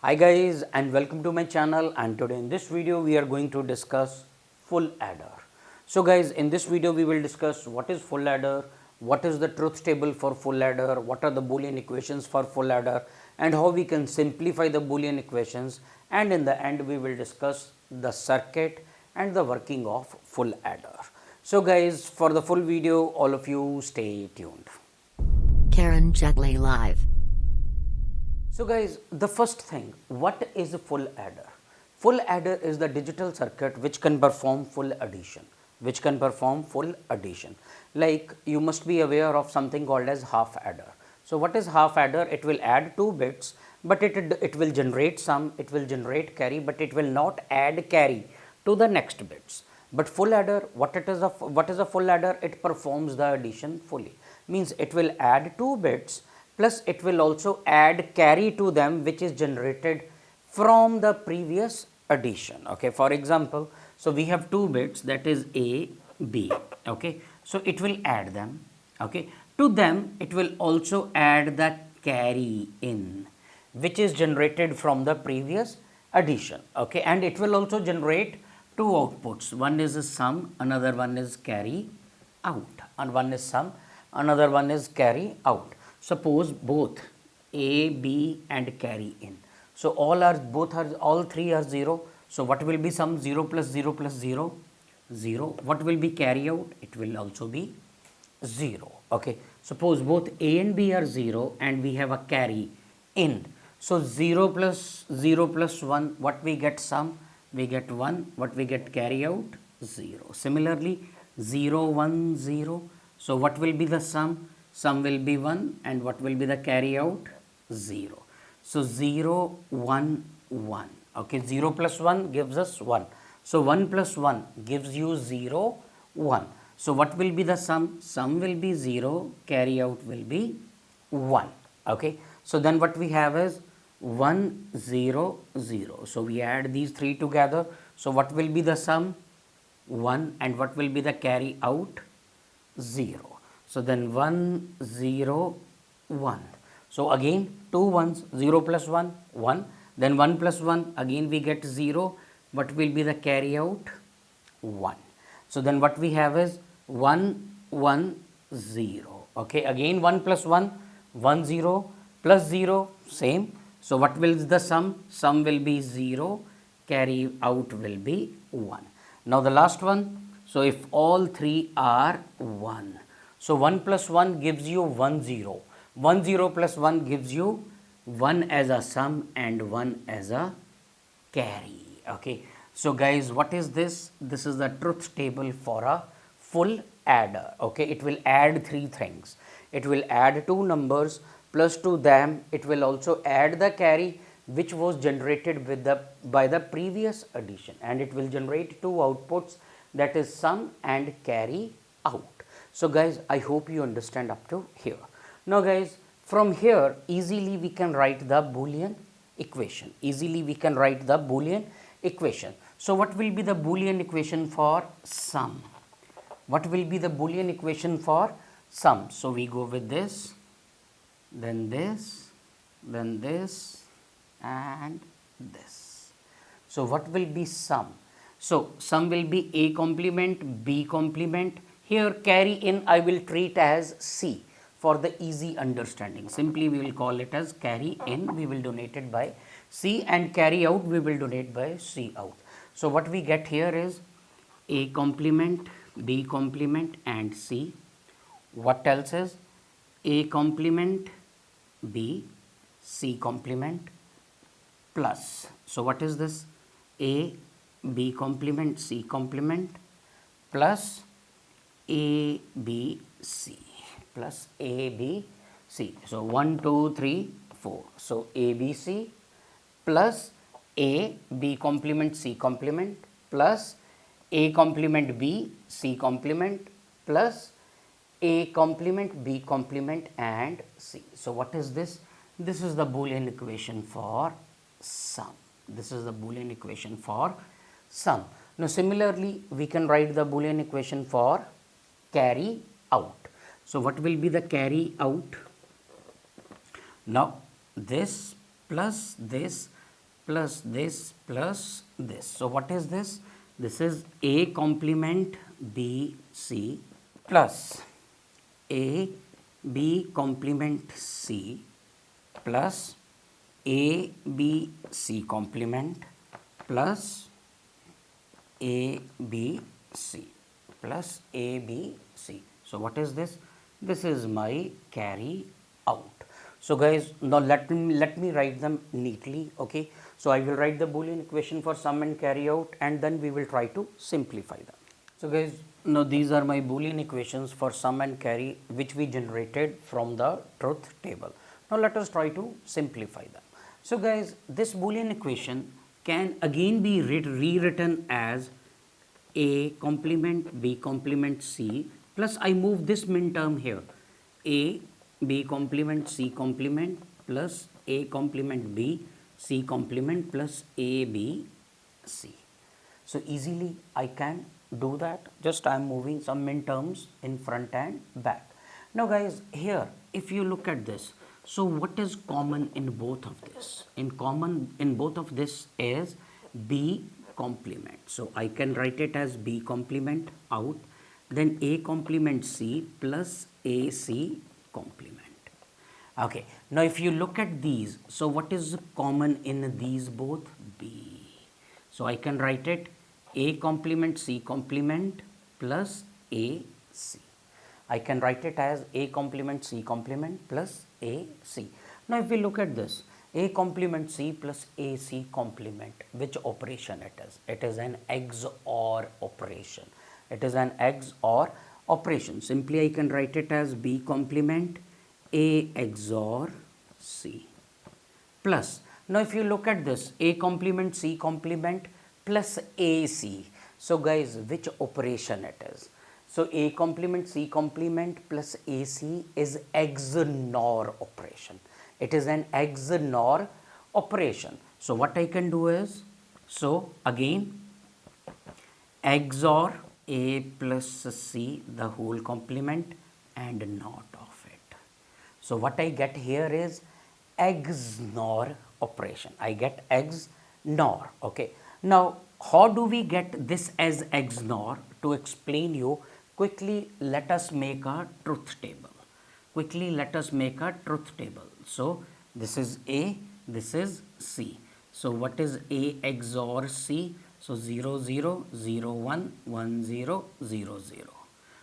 Hi guys and welcome to my channel, and today in this video we are going to discuss full adder. So guys, in this video we will discuss what is full adder, what is the truth table for full adder, what are the Boolean equations for full adder, and how we can simplify the Boolean equations, and in the end we will discuss the circuit and the working of full adder. So guys, for the full video all of you stay tuned. Karanjetlilive. So guys, the first thing, what is a full adder? Full adder is the digital circuit which can perform full addition. Like you must be aware of something called as half adder. So what is half adder? It will add 2 bits, but it will generate sum, it will generate carry, but it will not add carry to the next bits. But full adder, what is a full adder? It performs the addition fully. Means it will add 2 bits plus it will also add carry to them which is generated from the previous addition. Okay, for example, so we have 2 bits, that is A, B. Okay, so it will add them. Okay, to them it will also add the carry in which is generated from the previous addition. Okay, and it will also generate 2 outputs. One is a sum, another one is carry out, and one is sum, another one is carry out. Suppose both A, B and carry in. So all three are 0. So what will be sum? 0 plus 0 plus 0? 0. What will be carry out? It will also be 0. Okay. Suppose both A and B are 0 and we have a carry in. So 0 plus 1, what we get sum? We get 1. What we get carry out? 0. Similarly 0, 1, 0. So what will be the sum? Sum will be 1 and what will be the carry out? 0. So 0, 1, 1. Okay, 0 plus 1 gives us 1. So 1 plus 1 gives you 0, 1. So what will be the sum? Sum will be 0, carry out will be 1. Okay, so then what we have is 1, 0, 0. So we add these three together. So what will be the sum? 1, and what will be the carry out? 0. So then 1, 0, 1. So again 2 ones, 0 plus 1, 1. Then 1 plus 1, again we get 0. What will be the carry out? 1. So then what we have is 1, 1, 0. Okay, again 1 plus 1, 1, 0 plus 0, same. So what will the sum? Sum will be 0, carry out will be 1. Now the last one. So if all three are 1. So 1 plus 1 gives you 1, 0. 1, 0 plus 1 gives you 1 as a sum and 1 as a carry. Okay. So guys, what is this? This is the truth table for a full adder. Okay. It will add 3 things. It will add 2 numbers, plus to them it will also add the carry which was generated by the previous addition, and it will generate 2 outputs, that is sum and carry out. So guys, I hope you understand up to here. Now guys, from here easily we can write the Boolean equation. So what will be the Boolean equation for sum? What will be the Boolean equation for sum? So we go with this, then this, then this and this. So what will be sum? So sum will be A complement, B complement. Here carry in I will treat as C for the easy understanding. Simply we will call it as carry in, we will donate it by C, and carry out we will donate by C out. So what we get here is A complement, B complement and C. What else is A complement, B, C complement plus. So what is this? A, B complement, C complement plus A, B, C plus A, B, C. So 1, 2, 3, 4. So A, B, C plus A, B complement, C complement plus A complement, B, C complement plus A complement, B complement and C. So what is this? This is the Boolean equation for sum. Now similarly we can write the Boolean equation for carry out. So what will be the carry out? Now this plus this plus this plus this. So what is this? This is A complement B C plus A B complement C plus A B C complement plus A B C plus A B C. So what is this? This is my carry out. So guys, now let me write them neatly. Okay, so I will write the Boolean equation for sum and carry out, and then we will try to simplify them. So guys, now these are my Boolean equations for sum and carry, which we generated from the truth table. Now let us try to simplify them. So guys, this Boolean equation can again be rewritten as A complement B complement C plus I move this min term here, A B complement C complement plus A complement B C complement plus A B C. So easily I can do that. Just I am moving some min terms in front and back. Now guys, here if you look at this, so what is common in both of this? In common in both of this is B complement. So I can write it as B complement out, then A complement C plus AC complement. Okay, now if you look at these, so what is common in these both? B. So I can write it A complement C complement plus AC. I can write it as A complement C complement plus AC. Now if we look at this, A complement C plus AC complement, which operation it is? It is an XOR operation. It is an XOR operation. Simply I can write it as B complement A XOR C plus. Now if you look at this, A complement C complement plus AC. So guys, which operation it is? So A complement C complement plus AC is XOR operation. It is an XOR operation. So what I can do is, so again XOR A plus C the whole complement and not of it. So what I get here is XOR operation. I get XOR. Okay. Now how do we get this as XOR? To explain you quickly, let us make a truth table. Quickly let us make a truth table. So this is A, this is C. So what is A XOR C? So 0 0 0 1 1 0 0 0.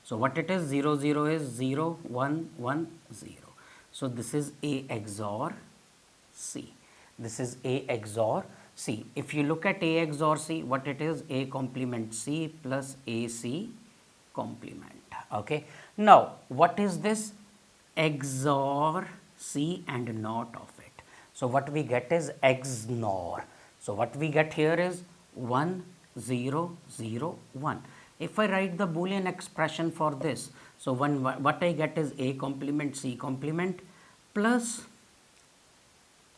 So what it is? 0 0 is 0 1 1 0. So this is A XOR C. This is A XOR C. If you look at A XOR C, what it is? A complement C plus AC complement. Okay. Now what is this? XOR C and not of it. So what we get is XOR. So what we get here is 1 0 0 1. If I write the Boolean expression for this, so what I get is A complement C complement plus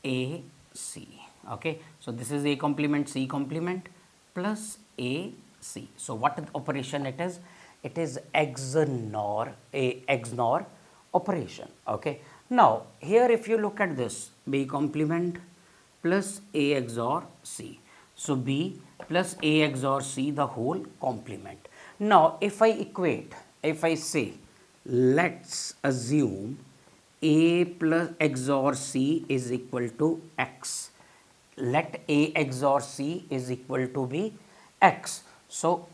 AC. Okay, so this is A complement C complement plus AC. So what operation it is? It is XOR, a XOR operation. Okay. Now here if you look at this, B complement plus A XOR C. So B plus A XOR C the whole complement. Now if I equate, if I say let's assume A plus XOR C is equal to X. Let A XOR C is equal to be X. So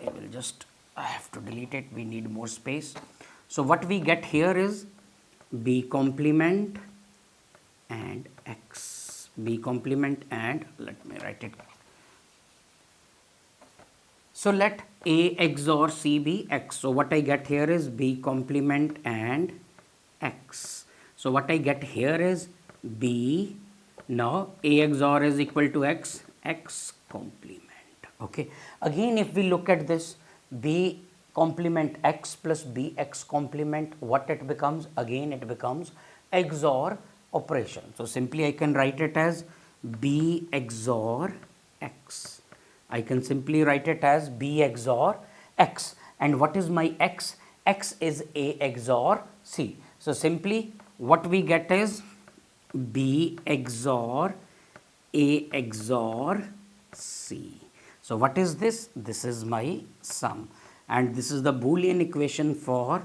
I will just, I have to delete it, we need more space. So what we get here is B complement and X. B complement and, let me write it. So let A XOR C be X. So what I get here is B complement and X. So what I get here is B. Now A XOR is equal to X, X complement. Okay. Again if we look at this, B complement X plus BX complement, what it becomes? Again it becomes XOR operation. So simply I can write it as B XOR X. I can simply write it as B XOR X. And what is my X? X is A XOR C. So simply what we get is B XOR A XOR C. So what is this? This is my sum, and this is the Boolean equation for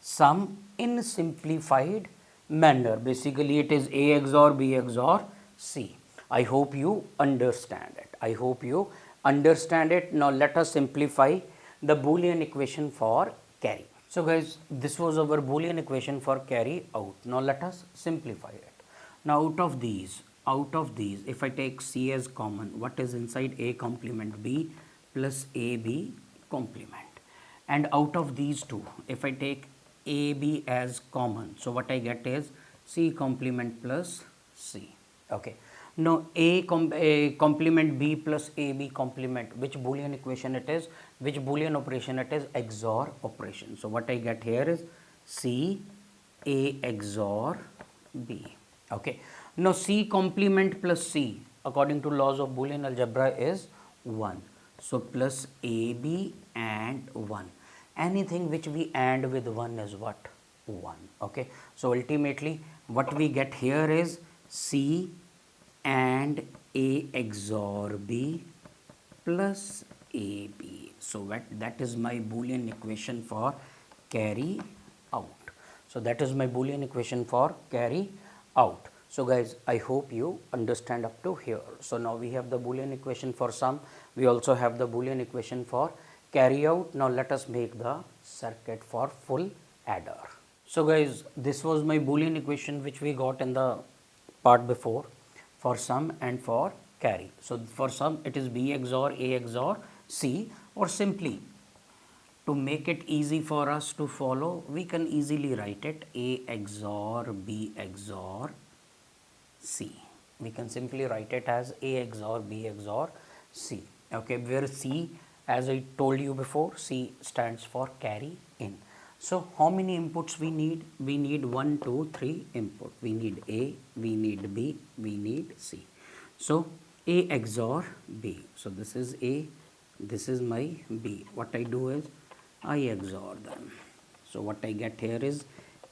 sum in simplified manner. Basically it is A XOR B XOR C. I hope you understand it. I hope you understand it. Now let us simplify the Boolean equation for carry. So guys, this was our Boolean equation for carry out. Now let us simplify it. Now out of these, if I take C as common, what is inside? A complement B plus AB complement. And out of these two, if I take AB as common, so what I get is C complement plus C. Okay. Now A complement B plus AB complement, which Boolean equation it is, which Boolean operation it is? XOR operation. So what I get here is C A XOR B. Okay. Now C complement plus C according to laws of Boolean algebra is 1. So plus AB and 1. Anything which we AND with 1 is what? 1. Okay. So ultimately what we get here is C and A XOR B plus AB. So that is my Boolean equation for carry out. So that is my Boolean equation for carry out. So guys, I hope you understand up to here. So now we have the Boolean equation for sum. We also have the Boolean equation for carry out. Now let us make the circuit for full adder. So guys, this was my Boolean equation which we got in the part before for sum and for carry. So for sum it is B XOR A XOR C, or simply to make it easy for us to follow, we can easily write it A XOR B XOR C. We can simply write it as A XOR B XOR C. Okay, where C, as I told you before, C stands for carry in. So how many inputs we need? We need 1, 2, 3 input. We need A, we need B, we need C. So A XOR B. So this is A, this is my B. What I do is I XOR them. So what I get here is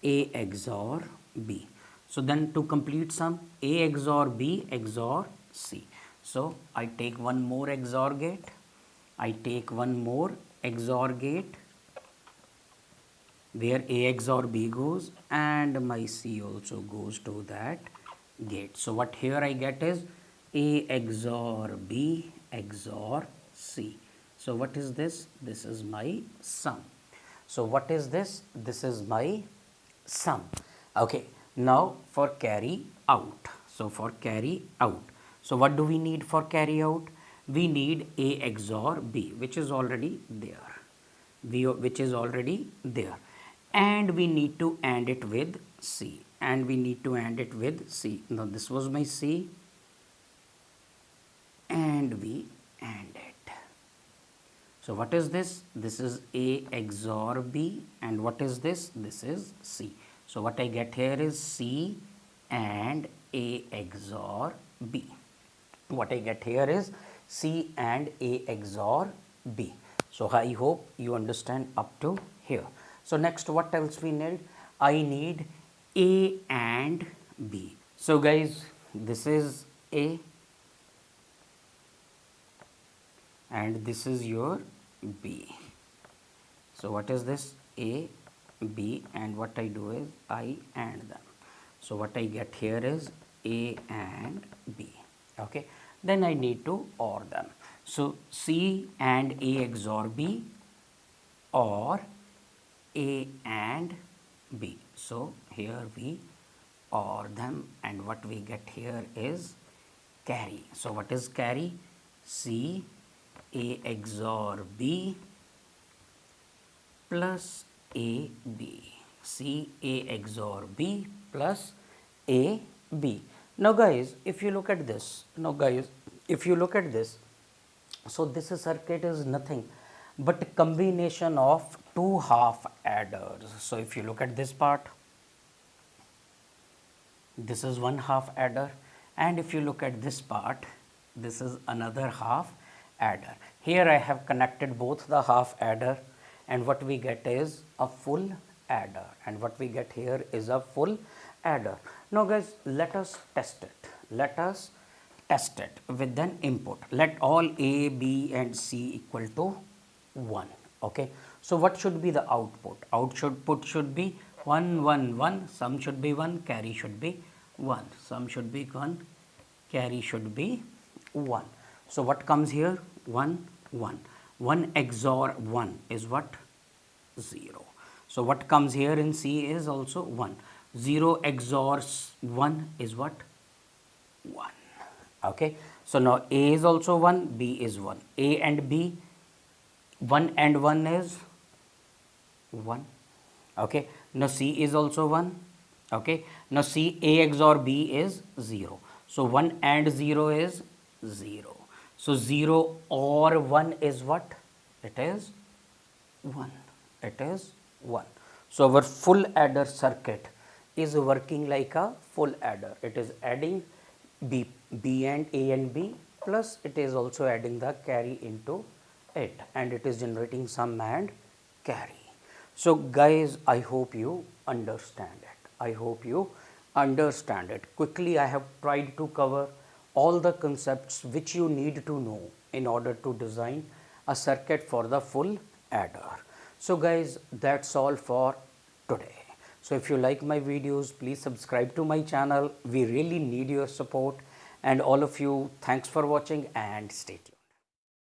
A XOR B. So then to complete sum, A XOR B XOR C. So I take one more XOR gate, I take one more XOR gate where A XOR B goes, and my C also goes to that gate. So what here I get is A XOR B XOR C. So what is this? This is my sum. So what is this? This is my sum. Okay. Now for carry out. So for carry out. So what do we need for carry out? We need A XOR B, which is already there. Which is already there. And we need to AND it with C. And we need to AND it with C. Now this was my C. And we AND it. So what is this? This is A XOR B. And what is this? This is C. So what I get here is C and A XOR B. What I get here is C and A XOR B. So I hope you understand up to here. So next, what else we need? I need A and B. So guys, this is A and this is your B. So what is this? A, B, and what I do is I AND them. So what I get here is A and B. Okay. Then I need to OR them. So C and A XOR B, or A and B. So here we OR them, and what we get here is carry. So what is carry? C A XOR B plus A B. C A XOR B plus A B. Now guys, if you look at this, so this circuit is nothing but a combination of two half adders. So if you look at this part, this is one half adder, and if you look at this part, this is another half adder. Here I have connected both the half adder, and what we get is a full adder, and what we get here is a full adder. Now guys, let us test it. test it with an input. Let all A, B and C equal to 1. Okay. So what should be the output? Output should be 1, 1, 1. Sum should be 1. Carry should be 1. Sum should be 1. Carry should be 1. So what comes here? 1, 1. 1 XOR 1 is what? 0. So what comes here in C is also 1. 0 XOR 1 is what? 1. Okay. So now A is also 1, B is 1. A and B, 1 and 1 is 1. Okay. Now C is also 1. Okay. Now C, A XOR B is 0. So 1 and 0 is 0. So 0 or 1 is what? It is 1. It is 1. So our full adder circuit is working like a full adder. It is adding B and A and B, plus it is also adding the carry into it, and it is generating sum and carry. So guys, I hope you understand it. I hope you understand it. Quickly, I have tried to cover all the concepts which you need to know in order to design a circuit for the full adder. So guys, that's all for today. So if you like my videos, please subscribe to my channel. We really need your support, and all of you, thanks for watching and stay tuned.